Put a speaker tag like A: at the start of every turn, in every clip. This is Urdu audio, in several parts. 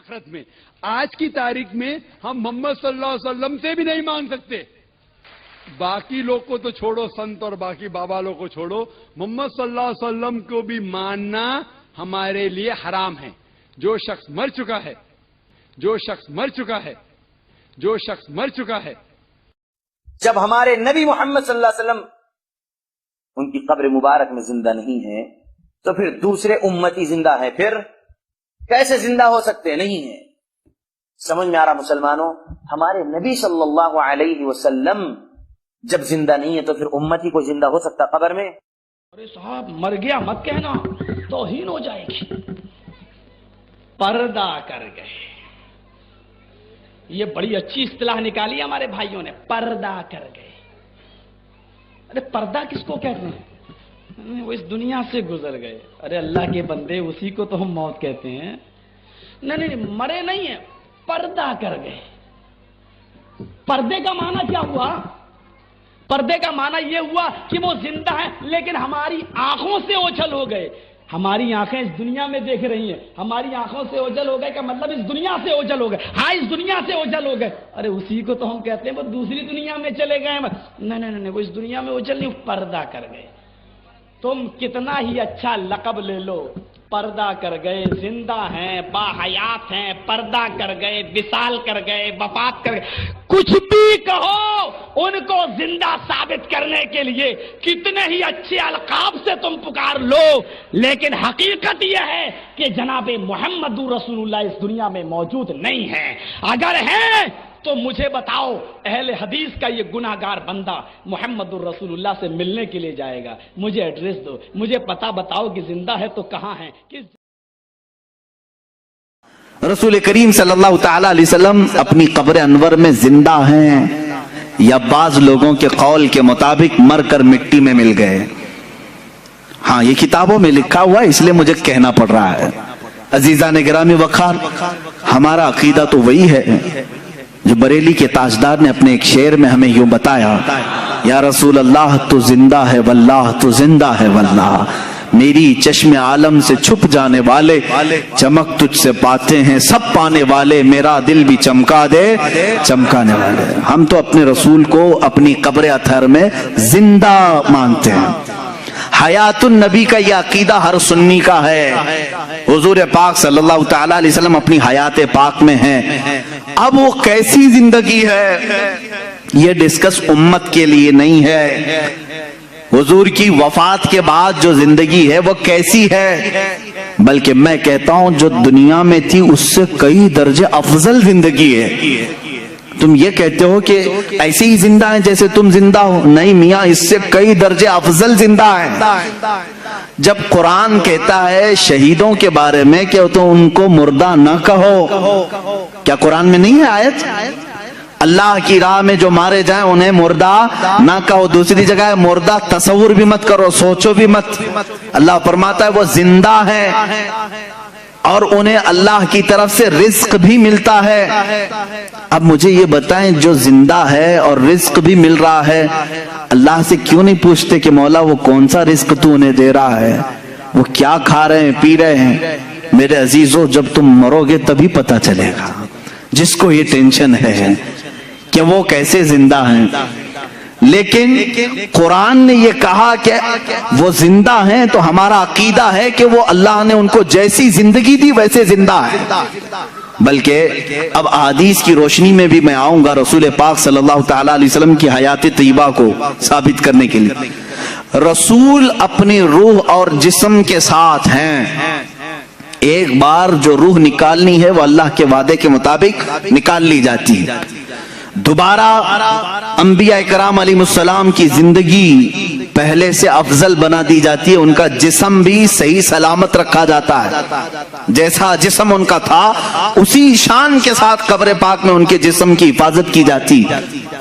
A: آخرت میں. آج کی تاریخ میں ہم محمد صلی اللہ علیہ وسلم سے بھی نہیں مانگ سکتے. باقی لوگ کو تو چھوڑو، سنت اور باقی بابا لوگ کو چھوڑو، محمد صلی اللہ علیہ وسلم کو بھی ماننا ہمارے لیے حرام ہے. جو شخص مر چکا ہے، جو شخص مر چکا ہے، جو شخص مر چکا ہے.
B: جب ہمارے نبی محمد صلی اللہ علیہ وسلم ان کی قبر مبارک میں زندہ نہیں ہے تو پھر دوسرے امتی زندہ ہے، پھر کیسے زندہ ہو سکتے؟ نہیں ہے. سمجھ میں آ رہا مسلمانوں؟ ہمارے نبی صلی اللہ علیہ وسلم جب زندہ نہیں ہے تو پھر امتی کو زندہ ہو سکتا قبر میں؟
C: ارے صاحب مر گیا مت کہنا، توہین ہو جائے گی. پردہ کر گئے، یہ بڑی اچھی اصطلاح نکالی ہمارے بھائیوں نے، پردہ کر گئے. ارے پردہ کس کو کہتے ہیں؟ وہ اس دنیا سے گزر گئے. ارے اللہ کے بندے، اسی کو تو ہم موت کہتے ہیں. نہیں مرے نہیں ہیں، پردہ کر گئے. پردے کا معنی کیا ہوا؟ پردے کا معنی یہ ہوا کہ وہ زندہ ہیں لیکن ہماری آنکھوں سے اوجھل ہو گئے. ہماری آنکھیں اس دنیا میں دیکھ رہی ہیں، ہماری آنکھوں سے اوجھل ہو گئے کا مطلب اس دنیا سے اوجھل ہو گئے. ہاں اس دنیا سے اوجھل ہو گئے. ارے اسی کو تو ہم کہتے ہیں وہ دوسری دنیا میں چلے گئے. نہیں وہ اس دنیا میں اوجھل نہیں، پردہ کر گئے. تم کتنا ہی اچھا لقب لے لو، پردہ کر گئے. زندہ ہیں، با حیات ہیں، پردہ کر گئے، وصال کر گئے، وفات کر گئے، کچھ بھی کہو، ان کو زندہ ثابت کرنے کے لیے کتنے ہی اچھے القاب سے تم پکار لو، لیکن حقیقت یہ ہے کہ جناب محمد رسول اللہ اس دنیا میں موجود نہیں ہے. اگر ہیں تو مجھے بتاؤ، اہل حدیث کا یہ گناہگار بندہ محمد الرسول اللہ سے ملنے کے لیے جائے گا. مجھے ایڈریس دو، مجھے پتہ بتاؤ کہ زندہ ہے تو کہاں ہے.
D: رسول کریم صلی اللہ تعالی علیہ وسلم اپنی قبر انور میں زندہ ہیں یا بعض لوگوں کے قول کے مطابق مر کر مٹی میں مل گئے؟ ہاں یہ کتابوں میں لکھا ہوا ہے، اس لیے مجھے کہنا پڑ رہا ہے. عزیزان گرامی وقار، ہمارا عقیدہ تو وہی ہے جو بریلی کے تاجدار نے اپنے ایک شعر میں ہمیں یوں بتایا: یا رسول اللہ تو زندہ ہے واللہ تو زندہ ہے واللہ، میری چشم عالم سے چھپ جانے والے، چمک تجھ سے پاتے ہیں سب پانے والے، میرا دل بھی چمکا دے چمکانے والے. ہم تو اپنے رسول کو اپنی قبر اطہر میں زندہ مانتے ہیں. حیات النبی کا یہ عقیدہ ہر سنی کا ہے. حضور پاک صلی اللہ تعالی علیہ وسلم اپنی حیات پاک میں ہیں. اب وہ کیسی زندگی ہے یہ ڈسکس امت کے لیے نہیں ہے. حضور کی وفات کے بعد جو زندگی ہے وہ کیسی ہے، بلکہ میں کہتا ہوں جو دنیا میں تھی اس سے کئی درجے افضل زندگی ہے. تم یہ کہتے ہو کہ ایسے ہی زندہ ہیں جیسے تم زندہ ہو، نہیں میاں، اس سے کئی درجے افضل زندہ ہیں. جب قرآن کہتا ہے شہیدوں کے بارے میں کہ تو ان کو مردہ نہ کہو، کیا قرآن میں نہیں ہے آیت؟ اللہ کی راہ میں جو مارے جائیں انہیں مردہ نہ کہو. دوسری جگہ ہے مردہ تصور بھی مت کرو، سوچو بھی مت. اللہ فرماتا ہے وہ زندہ ہے اور انہیں اللہ کی طرف سے رزق بھی ملتا ہے. اب مجھے یہ بتائیں جو زندہ ہے اور رزق بھی مل رہا ہے، اللہ سے کیوں نہیں پوچھتے کہ مولا وہ کون سا رزق تو انہیں دے رہا ہے، وہ کیا کھا رہے ہیں پی رہے ہیں؟ میرے عزیزو جب تم مرو گے تبھی پتہ چلے گا. جس کو یہ ٹینشن ہے کہ وہ کیسے زندہ ہیں، لیکن قرآن نے یہ کہا کہ وہ زندہ ہیں تو ہمارا عقیدہ ہے کہ وہ اللہ نے ان کو جیسی زندگی دی ویسے زندہ ہے. بلکہ اب احادیث کی روشنی میں بھی میں آؤں گا رسول پاک صلی اللہ تعالی علیہ وسلم کی حیات طیبہ کو ثابت کرنے کے لیے. رسول اپنی روح اور جسم کے ساتھ ہیں. ایک بار جو روح نکالنی ہے وہ اللہ کے وعدے کے مطابق نکال لی جاتی ہے. دوبارہ انبیاء کرام علیہ السلام کی زندگی پہلے سے افضل بنا دی جاتی ہے. ان کا جسم بھی صحیح سلامت رکھا جاتا ہے، جیسا جسم ان کا تھا اسی شان کے ساتھ قبر پاک میں ان کے جسم کی حفاظت کی جاتی.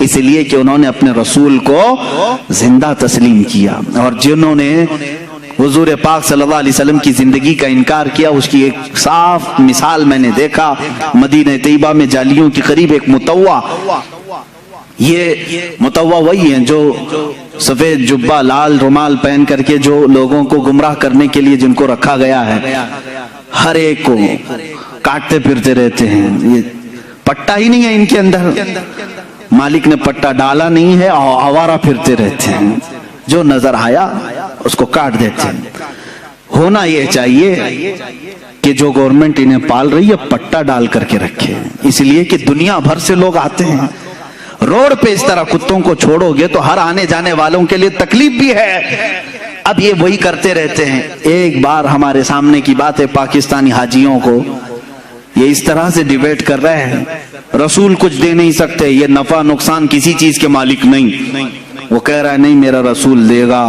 D: اس لیے کہ انہوں نے اپنے رسول کو زندہ تسلیم کیا. اور جنہوں نے حضور پاک صلی اللہ علیہ وسلم کی زندگی کا انکار کیا، اس کی ایک صاف مثال میں نے دیکھا مدینہ طیبہ میں جالیوں کے قریب ایک متوع. یہ متوع وہی ہیں جو سفید جبہ لال رومال پہن کر کے جو لوگوں کو گمراہ کرنے کے لیے جن کو رکھا گیا ہے، ہر ایک کو کاٹتے پھرتے رہتے ہیں. یہ پٹا ہی نہیں ہے ان کے اندر، مالک نے پٹا ڈالا نہیں ہے، آوارہ پھرتے رہتے ہیں، جو نظر آیا اس کو کاٹ دیتے ہیں. ہونا یہ چاہیے کہ جو گورنمنٹ انہیں پال رہی ہے پٹا ڈال کر کے رکھے، اس لیے کہ دنیا بھر سے لوگ آتے ہیں. روڈ پہ اس طرح کتوں کو چھوڑو گے تو ہر آنے جانے والوں کے لیے تکلیف بھی ہے. اب یہ وہی کرتے رہتے ہیں. ایک بار ہمارے سامنے کی بات ہے، پاکستانی حاجیوں کو یہ اس طرح سے ڈیبیٹ کر رہے ہیں، رسول کچھ دے نہیں سکتے، یہ نفع نقصان کسی چیز کے مالک نہیں. وہ کہہ رہا ہے نہیں میرا رسول دے گا.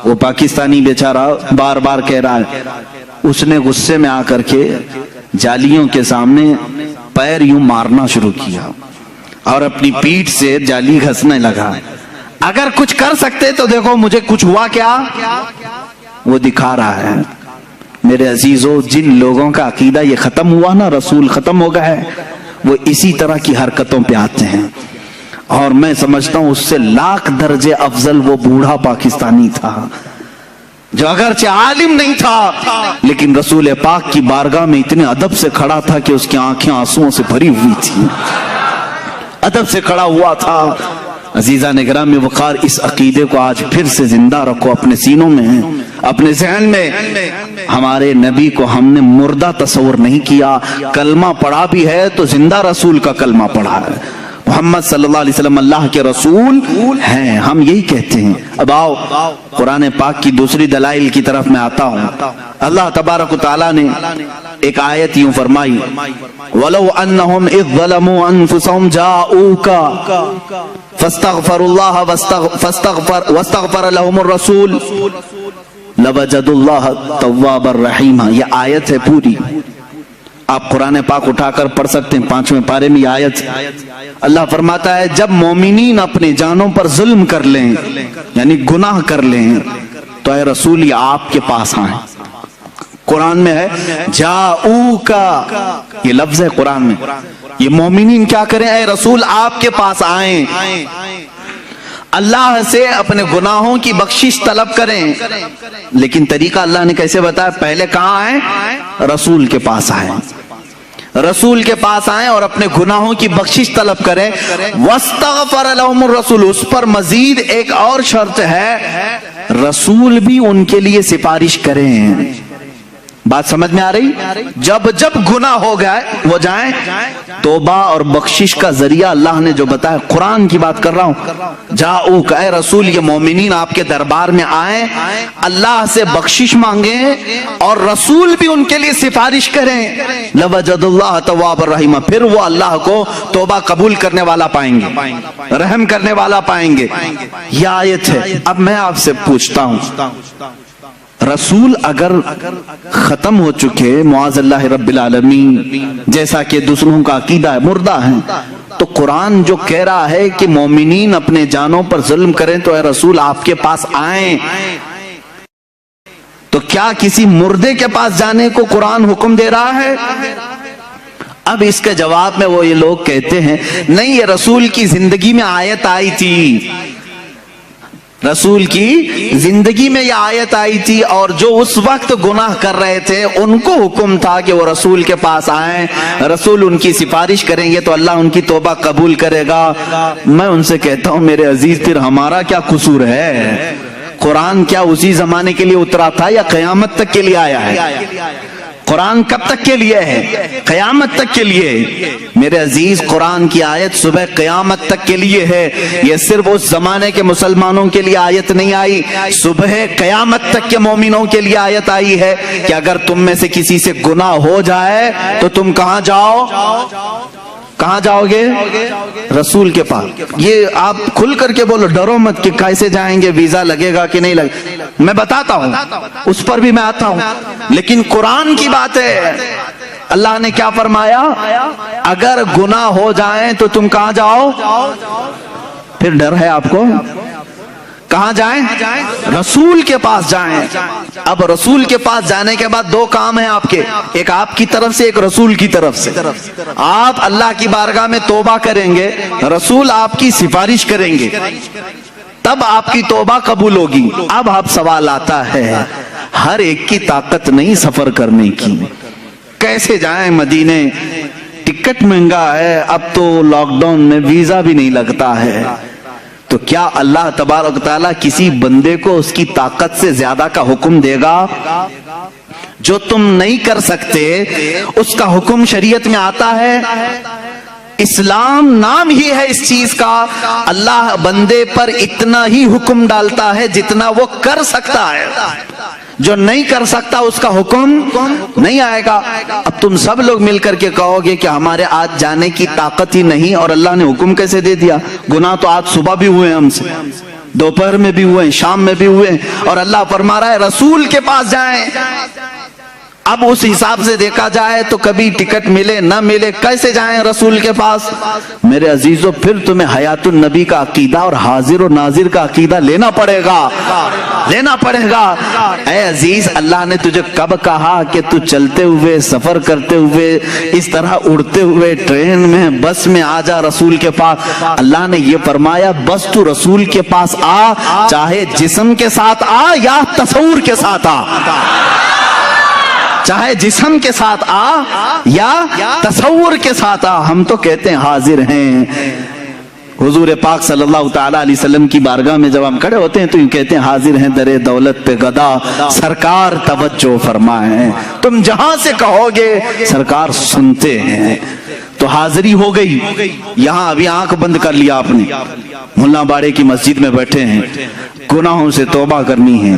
D: وہ پاکستانی بیچارہ بار بار کہہ رہا ہے. اس نے غصے میں آ کر کے جالیوں کے سامنے پیر یوں مارنا شروع کیا اور اپنی پیٹھ سے جالی گھسنے لگا. اگر کچھ کر سکتے تو دیکھو مجھے کچھ ہوا کیا. وہ دکھا رہا ہے. میرے عزیزو، جن لوگوں کا عقیدہ یہ ختم ہوا نا، رسول ختم ہو گیا ہے، وہ اسی طرح کی حرکتوں پہ آتے ہیں. اور میں سمجھتا ہوں اس سے لاکھ درجے افضل وہ بوڑھا پاکستانی تھا جو اگرچہ عالم نہیں تھا لیکن رسول پاک کی بارگاہ میں اتنے ادب سے کھڑا تھا کہ اس کی آنکھیں آنسوؤں سے بھری ہوئی تھی. ادب سے کھڑا ہوا تھا. عزیزان گرامی وقار، اس عقیدے کو آج پھر سے زندہ رکھو اپنے سینوں میں، اپنے ذہن میں. ہمارے نبی کو ہم نے مردہ تصور نہیں کیا. کلمہ پڑھا بھی ہے تو زندہ رسول کا کلمہ پڑھا ہے. محمد صلی اللہ علیہ وسلم اللہ کے رسول ہیں، ہم یہی کہتے ہیں. اب آؤ قرآن پاک کی دوسری دلائل کی طرف میں آتا ہوں. اللہ تبارک و تعالیٰ نے ایک آیت یوں فرمائی، وَلَوْ أَنَّهُمْ إِذْ ظَلَمُوا أَنفُسَهُمْ جَاءُوكَ فَاسْتَغْفَرُوا اللَّهَ وَاسْتَغْفَرَ لَهُمُ الرَّسُولُ لَوَجَدُوا اللَّهَ تَوَّابًا رَحِيمًا. یہ آیت ہے پوری، آپ قرآن پاک اٹھا کر پڑھ سکتے ہیں. 5ویں پارے میں یہ آیت. اللہ فرماتا ہے جب مومنین اپنے جانوں پر ظلم کر لیں یعنی گناہ کر لیں تو اے رسول یہ آپ کے پاس آئیں. قرآن میں ہے جاؤکا، یہ لفظ ہے قرآن میں. یہ مومنین کیا کریں؟ اے رسول آپ کے پاس آئیں، اللہ سے اپنے گناہوں کی بخشش طلب کریں. لیکن طریقہ اللہ نے کیسے بتایا؟ پہلے کہاں آئیں؟ رسول کے پاس آئیں. رسول کے پاس آئیں اور اپنے گناہوں کی بخشش طلب کریں. واستغفر لهم الرسول، اس پر مزید ایک اور شرط ہے، رسول بھی ان کے لیے سفارش کریں. بات سمجھ میں آ رہی؟ جب جب گناہ ہو گئے وہ جائیں. توبہ اور بخشش کا ذریعہ اللہ نے جو بتایا، قرآن کی بات کر رہا ہوں. جاؤک، اے رسول یہ مومنین آپ کے دربار میں آئیں، اللہ سے بخشش مانگیں اور رسول بھی ان کے لیے سفارش کریں. لوجد اللہ توابا رحیما، پھر وہ اللہ کو توبہ قبول کرنے والا پائیں گے، رحم کرنے والا پائیں گے. یہ آیت ہے. اب میں آپ سے پوچھتا ہوں، رسول اگر ختم ہو چکے معاذ اللہ رب العالمین، جیسا کہ دوسروں کا عقیدہ ہے، مردہ ہیں، تو قرآن جو کہہ رہا ہے کہ مومنین اپنے جانوں پر ظلم کریں تو اے رسول آپ کے پاس آئیں، تو کیا کسی مردے کے پاس جانے کو قرآن حکم دے رہا ہے؟ اب اس کے جواب میں وہ یہ لوگ کہتے ہیں نہیں، یہ رسول کی زندگی میں آیت آئی تھی، رسول کی زندگی میں یہ آیت آئی تھی، اور جو اس وقت گناہ کر رہے تھے ان کو حکم تھا کہ وہ رسول کے پاس آئیں، رسول ان کی سفارش کریں گے تو اللہ ان کی توبہ قبول کرے گا. میں ان سے کہتا ہوں میرے عزیز، پھر ہمارا کیا قصور ہے؟ قرآن کیا اسی زمانے کے لیے اترا تھا یا قیامت تک کے لیے آیا ہے؟ قرآن کب تک کے لیے ہے؟ قیامت تک کے لیے. میرے عزیز، قرآن کی آیت صبح قیامت تک کے لیے ہے. یہ صرف اس زمانے کے مسلمانوں کے لیے آیت نہیں آئی، صبح قیامت تک کے مومنوں کے لیے آیت آئی ہے کہ اگر تم میں سے کسی سے گناہ ہو جائے تو تم کہاں جاؤ؟ کہاں جاؤ گے؟ رسول کے پاس. یہ آپ کھل کر کے بولو، ڈرو مت کہ کیسے جائیں گے، ویزا لگے گا کہ نہیں لگے گا. میں بتاتا ہوں، اس پر بھی میں آتا ہوں، لیکن قرآن کی بات ہے. اللہ نے کیا فرمایا؟ اگر گناہ ہو جائیں تو تم کہاں جاؤ؟ پھر ڈر ہے آپ کو؟ کہاں جائیں؟ رسول کے پاس جائیں۔ اب رسول کے پاس جانے کے بعد دو کام ہیں آپ کے، ایک آپ کی طرف سے، ایک رسول کی طرف سے۔ آپ اللہ کی بارگاہ میں توبہ کریں گے، رسول آپ کی سفارش کریں گے، تب آپ کی توبہ قبول ہوگی۔ اب آپ سوال آتا ہے، ہر ایک کی طاقت نہیں سفر کرنے کی، کیسے جائیں مدینے؟ ٹکٹ مہنگا ہے، اب تو لاک ڈاؤن میں ویزا بھی نہیں لگتا ہے، تو کیا اللہ تبارک تعالیٰ کسی بندے کو اس کی طاقت سے زیادہ کا حکم دے گا؟ جو تم نہیں کر سکتے اس کا حکم شریعت میں آتا ہے۔ اسلام نام ہی ہے اس چیز کا، اللہ بندے پر اتنا ہی حکم ڈالتا ہے جتنا وہ کر سکتا ہے، جو نہیں کر سکتا اس کا حکم نہیں آئے گا۔ اب تم سب لوگ مل کر کے کہو گے کہ ہمارے آج جانے کی طاقت ہی نہیں، اور اللہ نے حکم کیسے دے دیا؟ گناہ تو آج صبح بھی ہوئے ہم سے، دوپہر میں بھی ہوئے، شام میں بھی ہوئے، اور اللہ فرما رہا ہے رسول کے پاس جائیں۔ اب اس حساب سے دیکھا جائے تو کبھی ٹکٹ ملے نہ ملے، کیسے جائیں رسول کے پاس؟ میرے عزیزو، پھر تمہیں حیات النبی کا عقیدہ اور حاضر و ناظر کا عقیدہ لینا پڑے گا، لینا پڑے گا۔ اے عزیز، اللہ نے تجھے کب کہا کہ تو چلتے ہوئے، سفر کرتے ہوئے، اس طرح اڑتے ہوئے ٹرین میں، بس میں آ جا رسول کے پاس؟ اللہ نے یہ فرمایا بس تو رسول کے پاس آ، چاہے جسم کے ساتھ آ یا تصور کے ساتھ آ، چاہے جسم کے ساتھ آ یا تصور کے ساتھ آ، ہم تو کہتے ہیں حاضر ہیں۔ حضور پاک صلی اللہ تعالی علیہ وسلم کی بارگاہ میں جب ہم کھڑے ہوتے ہیں تو یہ کہتے ہیں حاضر ہیں در دولت پہ گدا، سرکار توجہ فرمائیں۔ تم جہاں سے کہو گے سرکار سنتے ہیں۔ تو حاضری ہو گئی۔ یہاں ابھی آنکھ بند کر لیا آپ نے، ملا باڑے کی مسجد میں بیٹھے ہیں، گناہوں سے توبہ کرنی ہے،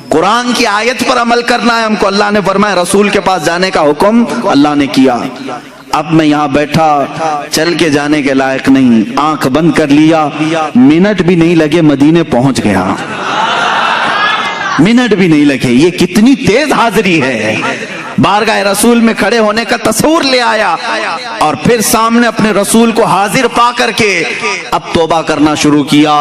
D: قرآن کی آیت پر عمل کرنا ہے ہم کو۔ اللہ نے فرمایا رسول کے پاس جانے کا حکم اللہ نے کیا۔ اب میں یہاں بیٹھا، چل کے جانے کے لائق نہیں، آنکھ بند کر لیا، منٹ بھی نہیں لگے مدینے پہنچ گیا، منٹ بھی نہیں لگے۔ یہ کتنی تیز حاضری ہے! بارگاہ رسول میں کھڑے ہونے کا تصور لے آیا، اور پھر سامنے اپنے رسول کو حاضر پا کر کے اب توبہ کرنا شروع کیا۔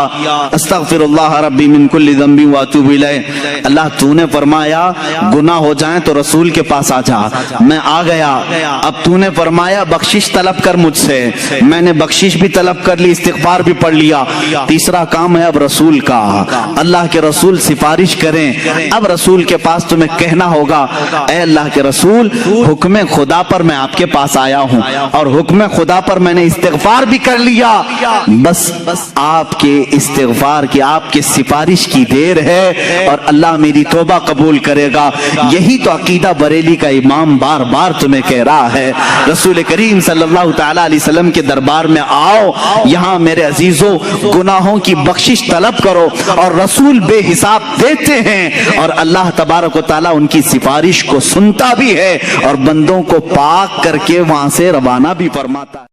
D: استغفر اللہ ربی من کل ذنب واتوب الیہ۔ اللہ تو نے فرمایا گناہ ہو جائیں تو رسول کے پاس آ جا، میں آ گیا۔ اب تو نے فرمایا بخشش طلب کر مجھ سے، میں نے بخشش بھی طلب کر لی، استغفار بھی پڑھ لیا۔ تیسرا کام ہے اب رسول کا، اللہ کے رسول سفارش کریں۔ اب رسول کے پاس تمہیں کہنا ہوگا اے اللہ کے رسول، حکم خدا پر میں آپ کے پاس آیا ہوں، اور حکم خدا پر میں نے استغفار بھی کر لیا، بس آپ کے استغفار کی، آپ کے سفارش کی دیر ہے، اور اللہ میری توبہ قبول کرے گا۔ یہی تو عقیدہ بریلی کا امام بار بار تمہیں کہہ رہا ہے۔ رسول کریم صلی اللہ تعالی علیہ وسلم کے دربار میں آؤ، یہاں میرے عزیزوں گناہوں کی بخشش طلب کرو، اور رسول بے حساب دیتے ہیں، اور اللہ تبارک و تعالیٰ ان کی سفارش کو سنتا بھی ہے، اور بندوں کو پاک کر کے وہاں سے روانہ بھی فرماتا ہے۔